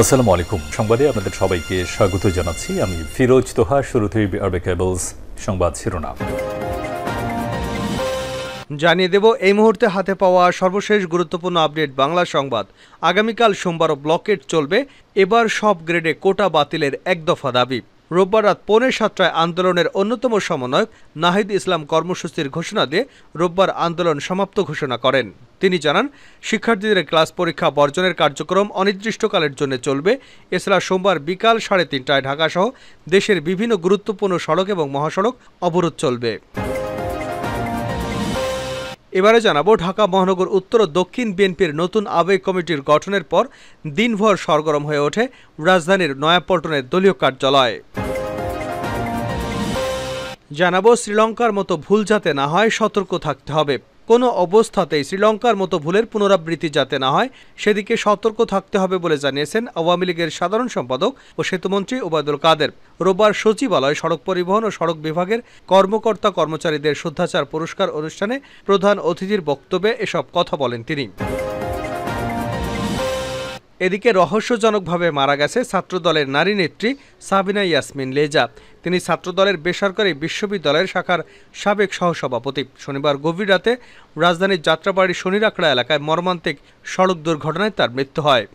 আসসালামু আলাইকুম। সংবাদে আপনাদের সবাইকে স্বাগত জানাচ্ছি। আমি ফিরোজ তোহা। শুরুতেই আরবে কেবলস সংবাদ শিরোনাম জানিয়ে দেব এই মুহূর্তে হাতে পাওয়া সর্বশেষ গুরুত্বপূর্ণ আপডেট বাংলা সংবাদ। আগামীকাল সোমবারও ব্লকেট চলবে। এবার সব গ্রেডে কোটা বাতিলের এক দফা দাবি। রোববার রাত 6:45 আন্দোলনের অন্যতম সমন্বয়ক নাহিদ ইসলাম কর্মসূচির ঘোষণা দিয়ে রোববার আন্দোলন সমাপ্ত ঘোষণা করেন। তিনি জানান, শিক্ষার্থীদের ক্লাস পরীক্ষা বর্জনের কার্যক্রম অনির্দিষ্টকালের জন্য চলবে। এছাড়া সোমবার বিকাল 3:30টায় ঢাকাসহ দেশের বিভিন্ন গুরুত্বপূর্ণ সড়ক এবং মহাসড়ক অবরোধ চলবে। এবারে জানাবো, ঢাকা মহানগর উত্তর ও দক্ষিণ বিএনপির নতুন আবেগ কমিটির গঠনের পর দিনভর সরগরম হয়ে ওঠে রাজধানীর নয়াপল্টনের দলীয় কার্যালয়। জানাবো, শ্রীলঙ্কার মতো ভুল যাতে না হয় সতর্ক থাকতে হবে। কোনো অবস্থাতেই শ্রীলঙ্কার মতো ভুলের পুনরাবৃত্তি যাতে না হয় সেদিকে সতর্ক থাকতে হবে বলে জানিয়েছেন আওয়ামী লীগের সাধারণ সম্পাদক ও সেতুমন্ত্রী ওবায়দুল কাদের। রোববার সচিবালয়, সড়ক পরিবহন ও সড়ক বিভাগের কর্মকর্তা কর্মচারীদের শুদ্ধাচার পুরস্কার অনুষ্ঠানে প্রধান অতিথির বক্তব্যে এসব কথা বলেন তিনি। এদিকে রহস্যজনকভাবে মারা গেছে ছাত্রদলের নারী নেত্রী সাবিনা ইয়াসমিন লেজা। তিনি ছাত্রদলের বেসরকারি বিশ্ববিদ্যালয়ের শাখার সাবেক সহসভাপতি। শনিবার গভীর রাতে রাজধানীর যাত্রাবাড়ির শনিরাখড়া এলাকায় মর্মান্তিক সড়ক দুর্ঘটনায় তার মৃত্যু হয়।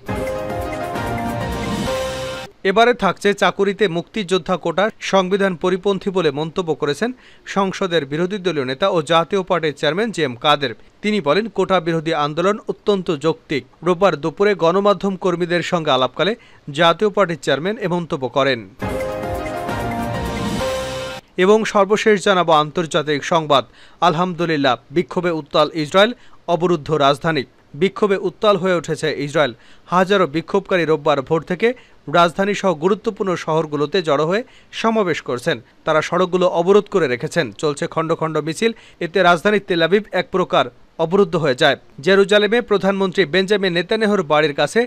এবারে থাকছে চাকুরিতে মুক্তিযোদ্ধা কোটা সংবিধান পরিপন্থী বলে মন্তব্য করেছেন সংসদের বিরোধী দলীয় নেতা ও জাতীয় পার্টির চেয়ারম্যান জি.এম. কাদের। তিনি বলেন, কোটা বিরোধী আন্দোলন অত্যন্ত যৌক্তিক। রোববার দুপুরে গণমাধ্যম কর্মীদের সঙ্গে আলাপকালে জাতীয় পার্টির চেয়ারম্যান এ মন্তব্য করেন। এবং সর্বশেষ জানাবো আন্তর্জাতিক সংবাদ। আলহামদুলিল্লাহ, বিক্ষোভে উত্তাল ইসরায়েল, অবরুদ্ধ রাজধানী। বিক্ষোভে উত্তাল হয়ে উঠেছে ইসরায়েল। হাজারো বিক্ষোভকারী রোববার ভোর থেকে রাজধানী সহ গুরুত্বপূর্ণ শহরগুলোতে জড়ো হয়ে সমাবেশ করছেন। তারা সড়কগুলো অবরোধ করে রেখেছেন। চলছে খণ্ড খণ্ড মিছিল। এতে রাজধানী তেল আবিব এক প্রকার অবরুদ্ধ হয়ে যায়। জেরুজালেমে প্রধানমন্ত্রী বেঞ্জামিন নেতানিয়াহুর বাড়ির কাছে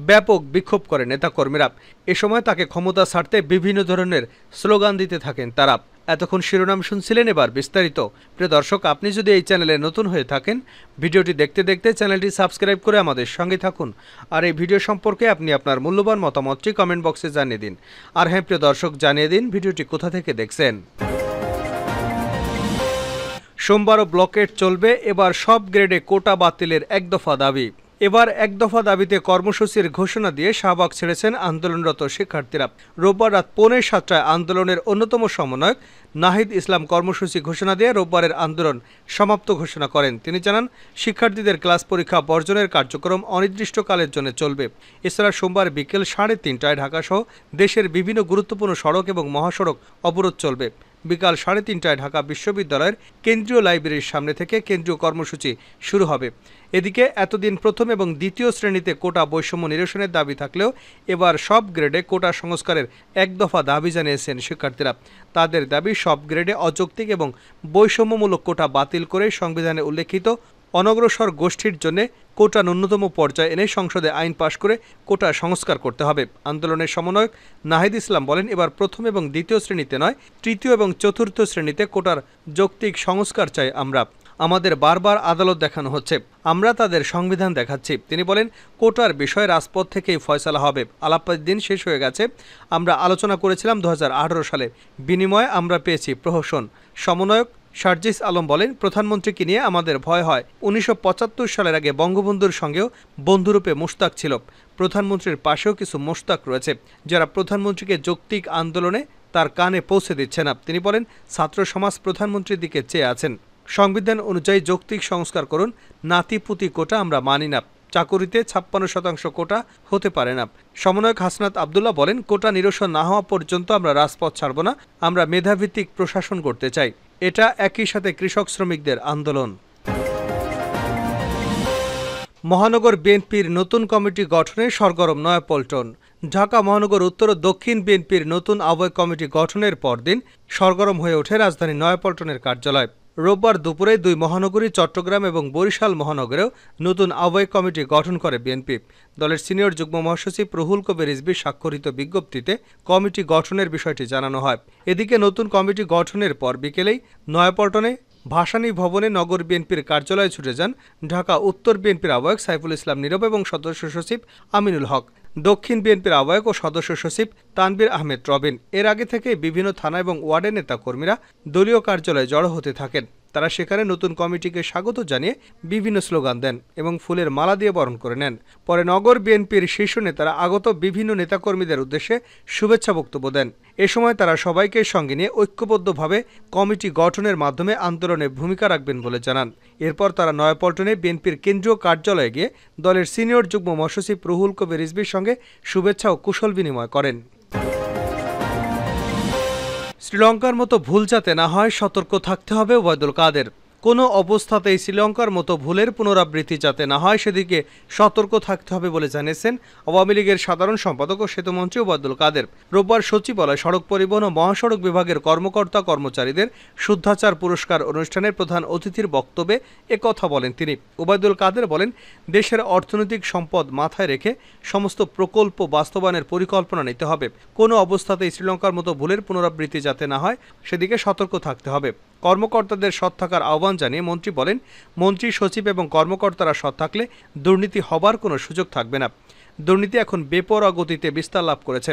ব্যাপক বিক্ষোভ করে নেতাকর্মীরা। এ সময় তাকে ক্ষমতা ছাড়তে বিভিন্ন ধরনের স্লোগান দিতে থাকেন তারা। এতক্ষণ শিরোনাম শুনছিলেন, এবার বিস্তারিত। প্রিয় দর্শক, আপনি যদি এই চ্যানেলে নতুন হয়ে থাকেন, ভিডিওটি দেখতে দেখতে চ্যানেলটি সাবস্ক্রাইব করে আমাদের সঙ্গে থাকুন। আর এই ভিডিও সম্পর্কে আপনি আপনার মূল্যবান মতামতটি কমেন্ট বক্সে জানিয়ে দিন। আর হ্যাঁ প্রিয় দর্শক, জানিয়ে দিন ভিডিওটি কোথা থেকে দেখছেন। সোমবারও ব্লকেট চলবে। এবার সব গ্রেডে কোটা বাতিলের এক দফা দাবি। এবার এক দফা দাবিতে কর্মসূচির ঘোষণা দিয়ে শাহবাগ ছেড়েছেন আন্দোলনরত শিক্ষার্থীরা। রোববার রাত 6:45 আন্দোলনের অন্যতম সমন্বয়ক নাহিদ ইসলাম কর্মসূচি ঘোষণা দিয়ে রোববারের আন্দোলন সমাপ্ত ঘোষণা করেন। তিনি জানান, শিক্ষার্থীদের ক্লাস পরীক্ষা বর্জনের কার্যক্রম অনির্দিষ্টকালের জন্য চলবে। এছাড়া সোমবার বিকেল 3:30টায় ঢাকাসহ দেশের বিভিন্ন গুরুত্বপূর্ণ সড়ক এবং মহাসড়ক অবরোধ চলবে। বিকাল 3:30টায় ঢাকা বিশ্ববিদ্যালয়ের কেন্দ্রীয় লাইব্রেরির সামনে থেকে কেন্দ্রীয় কর্মসূচি শুরু হবে। এদিকে এতদিন প্রথম এবং দ্বিতীয় শ্রেণীতে কোটা বৈষম্য নিরসনের দাবি থাকলেও এবার সব গ্রেডে কোটা সংস্কারের এক দফা দাবি জানিয়েছেন শিক্ষার্থীরা। তাদের দাবি, সব গ্রেডে অযৌক্তিক এবং বৈষম্যমূলক কোটা বাতিল করে সংবিধানে উল্লেখিত অনগ্রসর গোষ্ঠীর জন্য কোটা ন্যূনতম পর্যায়ে এনে সংসদে আইন পাশ করে কোটা সংস্কার করতে হবে। আন্দোলনের সমন্বয়ক নাহিদ ইসলাম বলেন, এবার প্রথম এবং দ্বিতীয় শ্রেণীতে নয়, তৃতীয় এবং চতুর্থ শ্রেণীতে কোটার যৌক্তিক সংস্কার চাই আমরা। আমাদের বারবার আদালত দেখানো হচ্ছে, আমরা তাদের সংবিধান দেখাচ্ছি। তিনি বলেন, কোটার বিষয়ে রাজপথ থেকেই ফয়সালা হবে। আলাপের দিন শেষ হয়ে গেছে। আমরা আলোচনা করেছিলাম 2018 সালে, বিনিময়ে আমরা পেয়েছি প্রহসন। সমন্বয়ক শারজিস আলম বলেন, প্রধানমন্ত্রীকে নিয়ে আমাদের ভয় হয়। 1975 সালের আগে বঙ্গবন্ধুর সঙ্গেও বন্ধুরূপে মোশতাক ছিল। প্রধানমন্ত্রীর পাশেও কিছু মোশতাক রয়েছে, যারা প্রধানমন্ত্রীকে যৌক্তিক আন্দোলনে তার কানে পৌঁছে দিচ্ছে না। তিনি বলেন, ছাত্র সমাজ প্রধানমন্ত্রীর দিকে চেয়ে আছেন। সংবিধান অনুযায়ী যৌক্তিক সংস্কার করুন। নাতিপুতি কোটা আমরা মানি না। চাকুরিতে 56% কোটা হতে পারে না। সমন্বয়ক হাসনাত আবদুল্লাহ বলেন, কোটা নিরসন না হওয়া পর্যন্ত আমরা রাজপথ ছাড়ব না। আমরা মেধাভিত্তিক প্রশাসন করতে চাই। এটা একই সাথে কৃষক শ্রমিকদের আন্দোলন। মহানগর বিএনপির নতুন কমিটি গঠনে সরগরম নয়াপল্টন। ঢাকা মহানগর উত্তর ও দক্ষিণ বিএনপির নতুন আহ্বায়ক কমিটি গঠনের পরদিন সরগরম হয়ে ওঠে রাজধানী নয়াপল্টনের কার্যালয়। রোববার দুপুরে দুই মহানগরী চট্টগ্রাম এবং বরিশাল মহানগরেও নতুন আহ্বায়ক কমিটি গঠন করে বিএনপি। দলের সিনিয়র যুগ্ম মহাসচিব রুহুল কবির রিজভীর স্বাক্ষরিত বিজ্ঞপ্তিতে কমিটি গঠনের বিষয়টি জানানো হয়। এদিকে নতুন কমিটি গঠনের পর বিকেলেই নয়াপল্টনে ভাসানী ভবনে নগর বিএনপির কার্যালয়ে ছুটে যান ঢাকা উত্তর বিএনপির আহ্বায়ক সাইফুল ইসলাম নীরব এবং সদস্য সচিব আমিনুল হক। দক্ষিণ বিএনপির আহ্বায়ক ও সদস্য সচিব তানভীর আহমেদ রবিন। এর আগে থেকে বিভিন্ন থানা এবং ওয়ার্ডের নেতাকর্মীরা দলীয় কার্যালয়ে জড়ো হতে থাকেন। তারা সেখানে নতুন কমিটিকে স্বাগত জানিয়ে বিভিন্ন স্লোগান দেন এবং ফুলের মালা দিয়ে বরণ করে নেন। পরে নগর বিএনপির শীর্ষ নেতারা আগত বিভিন্ন নেতাকর্মীদের উদ্দেশ্যে শুভেচ্ছা বক্তব্য দেন। এ সময় তারা সবাইকে সঙ্গে নিয়ে ঐক্যবদ্ধভাবে কমিটি গঠনের মাধ্যমে আন্দোলনে ভূমিকা রাখবেন বলে জানান। এরপর তারা নয়াপল্টনে বিএনপির কেন্দ্রীয় কার্যালয়ে গিয়ে দলের সিনিয়র যুগ্ম মহাসচিব রুহুল কবির রিজভীর সঙ্গে শুভেচ্ছা ও কুশল বিনিময় করেন। শ্রীলঙ্কার মতো ভুল যাতে না হয় সতর্ক থাকতে হবে ওবায়দুল কাদের। কোনো অবস্থাতেই শ্রীলঙ্কার মতো ভুলের পুনরাবৃত্তি যাতে না হয় সেদিকে সতর্ক থাকতে হবে বলে জানিয়েছেন আওয়ামী লীগের সাধারণ সম্পাদক ও সেতুমন্ত্রী ওবায়দুল কাদের। রোববার সচিবালয় সড়ক পরিবহন ও মহাসড়ক বিভাগের কর্মকর্তা কর্মচারীদের শুদ্ধাচার পুরস্কার অনুষ্ঠানের প্রধান অতিথির বক্তব্যে একথা বলেন তিনি। ওবায়দুল কাদের বলেন, দেশের অর্থনৈতিক সম্পদ মাথায় রেখে সমস্ত প্রকল্প বাস্তবায়নের পরিকল্পনা নিতে হবে। কোনো অবস্থাতেই শ্রীলঙ্কার মতো ভুলের পুনরাবৃত্তি যাতে না হয় সেদিকে সতর্ক থাকতে হবে। কর্মকর্তাদের সৎ থাকার আহ্বান জানিয়ে মন্ত্রী বলেন, মন্ত্রী সচিব এবং কর্মকর্তারা সৎ থাকলে দুর্নীতি হবার কোনো সুযোগ থাকবে না। দুর্নীতি এখন বেপরোয়া গতিতে বিস্তার লাভ করেছে,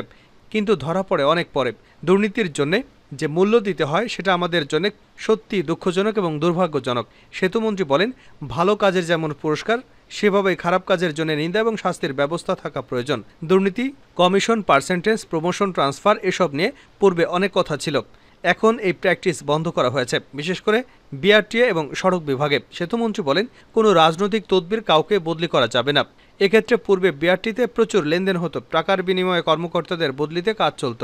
কিন্তু ধরা পড়ে অনেক পরে। দুর্নীতির জন্য যে মূল্য দিতে হয় সেটা আমাদের জন্য সত্যি দুঃখজনক এবং দুর্ভাগ্যজনক। সেতুমন্ত্রী বলেন, ভালো কাজের যেমন পুরস্কার সেভাবেই খারাপ কাজের জন্য নিন্দা এবং শাস্তির ব্যবস্থা থাকা প্রয়োজন। দুর্নীতি, কমিশন, পার্সেন্টেজ, প্রমোশন, ট্রান্সফার এসব নিয়ে পূর্বে অনেক কথা ছিল। এখন এই প্র্যাকটিস বন্ধ করা হয়েছে, বিশেষ করে বিআরটিএ এবং সড়ক বিভাগে। সেতুমন্ত্রী বলেন, কোনো রাজনৈতিক তদবির কাউকে বদলি করা যাবে না। এক্ষেত্রে পূর্বে বিআরটিতে প্রচুর লেনদেন হতো, টাকার বিনিময়ে কর্মকর্তাদের বদলিতে কাজ চলত।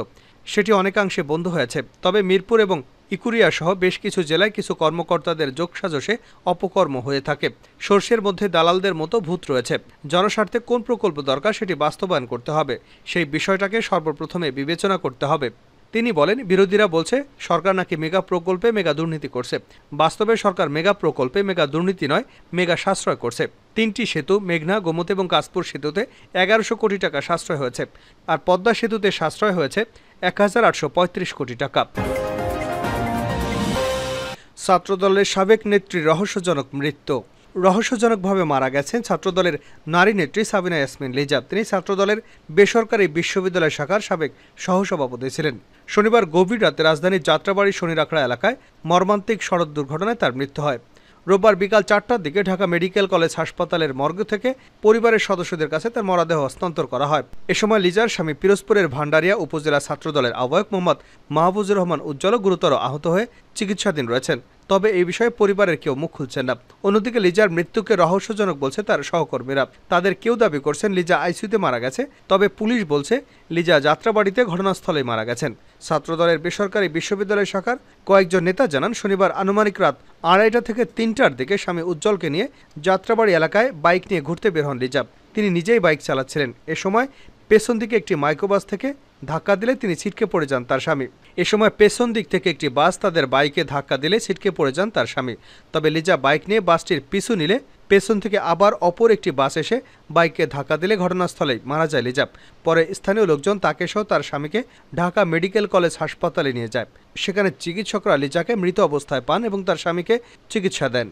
সেটি অনেকাংশে বন্ধ হয়েছে। তবে মিরপুর এবং ইকুরিয়া সহ বেশ কিছু জেলায় কিছু কর্মকর্তাদের যোগসাজশে অপকর্ম হয়ে থাকে। সর্ষের মধ্যে দালালদের মতো ভূত রয়েছে। জনস্বার্থে কোন প্রকল্প দরকার সেটি বাস্তবায়ন করতে হবে, সেই বিষয়টাকে সর্বপ্রথমে বিবেচনা করতে হবে। তিনি বলেন, বিরোধীরা বলছে সরকার নাকি মেগা প্রকল্পে মেগা দুর্নীতি করছে। বাস্তবে সরকার মেগা প্রকল্পে মেগা দুর্নীতি নয়, মেগা সাশ্রয় করছে। 3টি সেতু, মেঘনা, গোমতী এবং কাশপুর সেতুতে 1100 কোটি টাকা সাশ্রয় হয়েছে, আর পদ্মা সেতুতে সাশ্রয় হয়েছে 1835 কোটি টাকা। ছাত্রদলের সাবেক নেত্রীর রহস্যজনক মৃত্যু। রহস্যজনকভাবে মারা গেছেন ছাত্রদলের নারী নেত্রী সাবিনা ইয়াসমিন লিজা। তিনি ছাত্রদলের বেসরকারি বিশ্ববিদ্যালয় শাখার সাবেক সহসভাপতি ছিলেন। শনিবার গভীর রাতে রাজধানীর যাত্রাবাড়ি শনিরাখড়া এলাকায় মর্মান্তিক সড়ক দুর্ঘটনায় তার মৃত্যু হয়। রোববার বিকাল 4টার দিকে ঢাকা মেডিকেল কলেজ হাসপাতালের মর্গ থেকে পরিবারের সদস্যদের কাছে তার মরদেহ হস্তান্তর করা হয়। এ সময় লিজার স্বামী পিরোজপুরের ভান্ডারিয়া উপজেলা ছাত্রদলের আহ্বায়ক মোহাম্মদ মাহফুজুর রহমান উজ্জ্বল গুরুতর আহত হয়ে চিকিৎসাধীন রয়েছেন। তবে এই বিষয়ে পরিবারের কেউ মুখ খুলছেন না। অন্যদিকে লিজার মৃত্যুকে রহস্যজনক বলছে তার সহকর্মীরা। তাদের কেউ দাবি করছেন লিজা আইসিইউতে মারা গেছে, তবে পুলিশ বলছে লিজা যাত্রাবাড়িতে ঘটনাস্থলেই মারা গেছেন। ছাত্রদলের বেসরকারি বিশ্ববিদ্যালয় শাখার কয়েকজন নেতা জানান, শনিবার আনুমানিক রাত 2:30 থেকে 3টার দিকে স্বামী উজ্জ্বলকে নিয়ে যাত্রাবাড়ি এলাকায় বাইক নিয়ে ঘুরতে বের হন লিজা। তিনি নিজেই বাইক চালাচ্ছিলেন। এ সময় পেছন দিকে একটি মাইক্রোবাস থেকে ধাক্কা দিলে তিনি ছিটকে পড়ে যান তার স্বামী। এ সময় পেছন দিক থেকে একটি বাস তাদের বাইকে ধাক্কা দিলে ছিটকে পড়ে যান তার স্বামী। তবে লিজা বাইক নিয়ে বাসটির পিছু নিলে পেছন থেকে আবার অপর একটি বাস এসে বাইককে ধাক্কা দিলে ঘটনাস্থলেই মারা যায় লিজা। পরে স্থানীয় লোকজন তাকে সহ তার স্বামীকে ঢাকা মেডিকেল কলেজ হাসপাতালে নিয়ে যায়। সেখানে চিকিৎসকরা লিজাকে মৃত অবস্থায় পান এবং তার স্বামীকে চিকিৎসা দেন।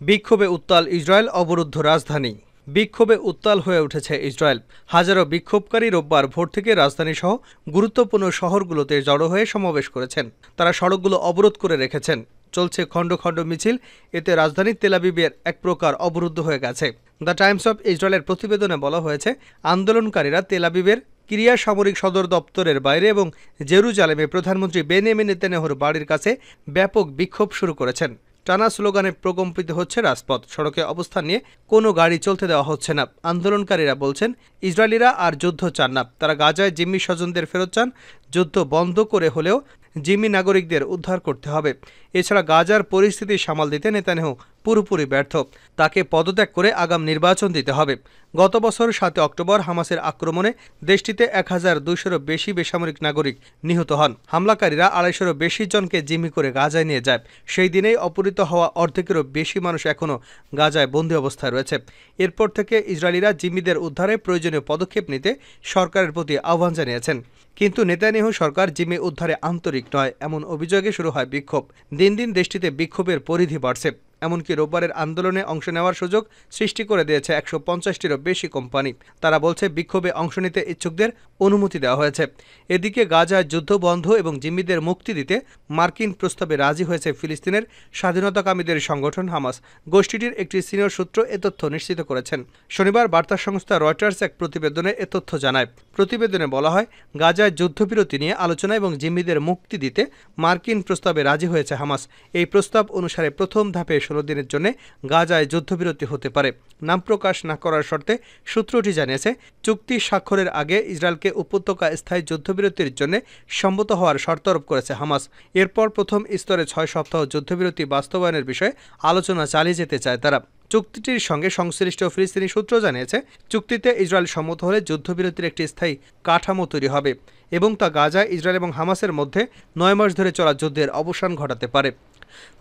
বিক্ষোভে উত্তাল ইসরায়েল, অবরুদ্ধ রাজধানী। বিক্ষোভে উত্তাল হয়ে উঠেছে ইসরায়েল। হাজারো বিক্ষোভকারী রোববার ভোর থেকে রাজধানী সহ গুরুত্বপূর্ণ শহরগুলোতে জড়ো হয়ে সমাবেশ করেছেন। তারা সড়কগুলো অবরোধ করে রেখেছেন। চলছে খণ্ড খণ্ড মিছিল। এতে রাজধানী তেল আবিবের এক প্রকার অবরুদ্ধ হয়ে গেছে। দ্য টাইমস অফ ইসরায়েলের প্রতিবেদনে বলা হয়েছে, আন্দোলনকারীরা তেল আবিবের ক্রিয়া সামরিক সদর দপ্তরের বাইরে এবং জেরুজালেমে প্রধানমন্ত্রী বেনিয়ামিন নেতানিয়াহুর বাড়ির কাছে ব্যাপক বিক্ষোভ শুরু করেছেন। টানা স্লোগানে প্রকম্পিত হচ্ছে রাজপথ। সড়কে অবস্থান নিয়ে কোনো গাড়ি চলতে দেওয়া হচ্ছে না। আন্দোলনকারীরা বলছেন, ইসরায়েলিরা আর যুদ্ধ চান না। তারা গাজায় জিম্মি স্বজনদের ফেরত চান। যুদ্ধ বন্ধ করে হলেও জিম্মি নাগরিকদের উদ্ধার করতে হবে। এছাড়া গাজার পরিস্থিতি সামাল দিতে নেতানিয়াহু পুরোপুরি ব্যর্থ। তাকে পদত্যাগ করে আগাম নির্বাচন দিতে হবে। গত বছর 7 অক্টোবর হামাসের আক্রমণে দেশটিতে 1200-এরও বেশি বেসামরিক নাগরিক নিহত হন। হামলাকারীরা 250-এরও বেশি জনকে জিম্মি করে গাজায় নিয়ে যায়। সেই দিনেই অপহৃত হওয়া অর্ধেকেরও বেশি মানুষ এখনও গাজায় বন্দী অবস্থায় রয়েছে। এরপর থেকে ইসরায়েলিরা জিম্মিদের উদ্ধারে প্রয়োজনীয় পদক্ষেপ নিতে সরকারের প্রতি আহ্বান জানিয়েছেন। কিন্তু নেতানিয়াহু সরকার জিম্মি উদ্ধারে আন্তরিক নয়, এমন অভিযোগে শুরু হয় বিক্ষোভ। দিন দিন দেশটিতে বিক্ষোভের পরিধি বাড়ছে। এমনকি রোববারের আন্দোলনে অংশ নেওয়ার সুযোগ সৃষ্টি করে দিয়েছে 150টিরও বেশি কোম্পানি। তারা বলছে বিক্ষোভে অংশ নিতে ইচ্ছুকদের অনুমতি দেওয়া হয়েছে। এদিকে গাজায় যুদ্ধ বন্ধ এবং জিম্মিদের মুক্তি দিতে মার্কিন প্রস্তাবে রাজি হয়েছে ফিলিস্তিনের স্বাধীনতাকামীদের সংগঠন হামাস। গোষ্ঠীটির একটি সিনিয়র সূত্র এ তথ্য নিশ্চিত করেছেন। শনিবার বার্তা সংস্থা রয়টার্স এক প্রতিবেদনে এ তথ্য জানায়। প্রতিবেদনে বলা হয়, গাজায় যুদ্ধবিরতি নিয়ে আলোচনা এবং জিম্মিদের মুক্তি দিতে মার্কিন প্রস্তাবে রাজি হয়েছে হামাস। এই প্রস্তাব অনুসারে প্রথম ধাপে 16 দিনের জন্য গাজায় যুদ্ধবিরতি হতে পারে। নাম প্রকাশ না করার শর্তে সূত্রটি জানিয়েছে, চুক্তি স্বাক্ষরের আগে ইসরায়েলকে উপত্যকা স্থায়ী যুদ্ধবিরতির জন্য সম্মত হওয়ার শর্ত আরোপ করেছে হামাস। এরপর প্রথম স্তরে 6 সপ্তাহ যুদ্ধবিরতি বাস্তবায়নের বিষয়ে আলোচনা চালিয়ে যেতে চায় তারা। চুক্তিটির সঙ্গে সংশ্লিষ্ট ফিলিস্তিনি সূত্র জানিয়েছে, চুক্তিতে ইসরায়েল সম্মত হলে যুদ্ধবিরতির একটি স্থায়ী কাঠামো তৈরি হবে এবং তা গাজায় ইসরায়েল এবং হামাসের মধ্যে 9 মাস ধরে চলা যুদ্ধের অবসান ঘটাতে পারে।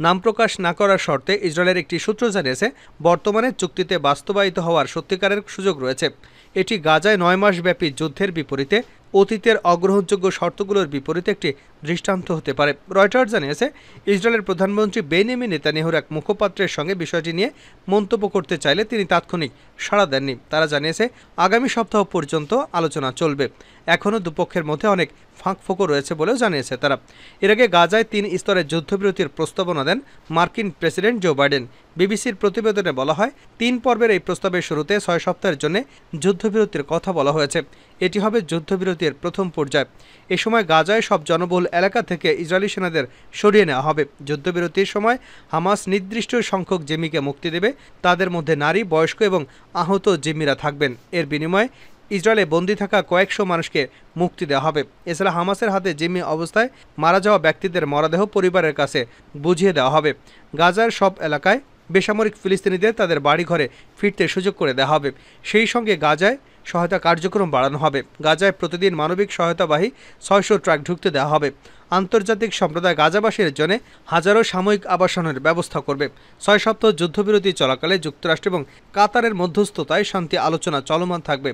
নাম প্রকাশ না করার শর্তে ইসরায়েলের একটি সূত্র জানিয়েছে, বর্তমানে চুক্তিতে বাস্তবায়িত হওয়ার সত্যিকারের সুযোগ রয়েছে। এটি গাজায় 9 মাস ব্যাপী যুদ্ধের বিপরীতে অতীতের অগ্রহণযোগ্য শর্তগুলোর বিপরীতে একটি দৃষ্টান্ত হতে পারে। রয়টার্স জানিয়েছে, ইসরায়েলের প্রধানমন্ত্রী বেনিয়ামিন নেতানিয়াহুর এক মুখপাত্রের সঙ্গে বিষয়টি নিয়ে মন্তব্য করতে চাইলে তিনি তাৎক্ষণিক সাড়া দেননি। তারা জানিয়েছে, আগামী সপ্তাহ পর্যন্ত আলোচনা চলবে। এখনও দুপক্ষের মধ্যে অনেক ফাঁকফোকর রয়েছে বলেও জানিয়েছে তারা। এর আগে গাজায় 3 স্তরের যুদ্ধবিরতির প্রস্তাবনা দেন মার্কিন প্রেসিডেন্ট জো বাইডেন। বিবিসির প্রতিবেদনে বলা হয়, 3 পর্বের এই প্রস্তাবের শুরুতে 6 সপ্তাহের জন্য যুদ্ধবিরতির কথা বলা হয়েছে। এটি হবে যুদ্ধবিরতির প্রথম পর্যায়। এ সময় গাজায় সব জনবহুল এলাকা থেকে ইসরায়েলি সেনাদের সরিয়ে নেওয়া হবে। যুদ্ধবিরতির সময় হামাস নির্দিষ্ট সংখ্যক জিম্মিকে মুক্তি দেবে। তাদের মধ্যে নারী, বয়স্ক এবং আহত জিম্মিরা থাকবেন। এর বিনিময়ে ইসরায়েলে বন্দী থাকা কয়েকশো মানুষকে মুক্তি দেওয়া হবে। এছাড়া হামাসের হাতে জিম্মি অবস্থায় মারা যাওয়া ব্যক্তিদের মরদেহ পরিবারের কাছে বুঝিয়ে দেওয়া হবে। গাজার সব এলাকায় বেসামরিক ফিলিস্তিনিদের তাদের বাড়িঘরে ফিরতে সুযোগ করে দেওয়া হবে। সেই সঙ্গে গাজায় সহায়তা কার্যক্রম বাড়ানো হবে। গাজায় প্রতিদিন মানবিক সহায়তাবাহী 600 ট্রাক ঢুকতে দেওয়া হবে। আন্তর্জাতিক সম্প্রদায় গাজাবাসীর জন্য হাজারো সাময়িক আবাসনের ব্যবস্থা করবে। 6 সপ্তাহ যুদ্ধবিরতি চলাকালে যুক্তরাষ্ট্র এবং কাতারের মধ্যস্থতায় শান্তি আলোচনা চলমান থাকবে।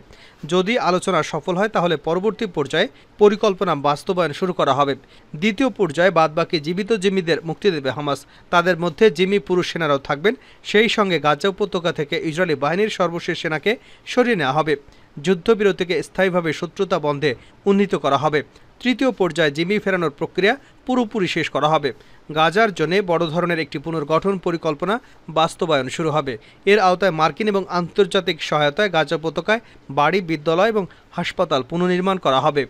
যদি আলোচনা সফল হয় তাহলে পরবর্তী পর্যায়ে পরিকল্পনা বাস্তবায়ন শুরু করা হবে। দ্বিতীয় পর্যায়ে বাদবাকি জীবিত জিম্মিদের মুক্তি দেবে হামাস। তাদের মধ্যে জিম্মি পুরুষ সেনারাও থাকবেন। সেই সঙ্গে গাজা উপত্যকা থেকে ইসরায়েলি বাহিনীর সর্বশেষ সেনাকে সরিয়ে নেওয়া হবে। যুদ্ধবিরতিকে স্থায়ীভাবে শত্রুতা বন্ধে উন্নীত করা হবে। তৃতীয় পর্যায়ে জিম্মি ফেরানোর প্রক্রিয়া পুরোপুরি শেষ করা হবে। গাজার জন্য বড় ধরনের একটি পুনর্গঠন পরিকল্পনা বাস্তবায়ন শুরু হবে। এর আওতায় মার্কিন এবং আন্তর্জাতিক সহায়তায় গাজা উপত্যকায় বাড়ি, বিদ্যালয় এবং হাসপাতাল পুনর্নির্মাণ করা হবে।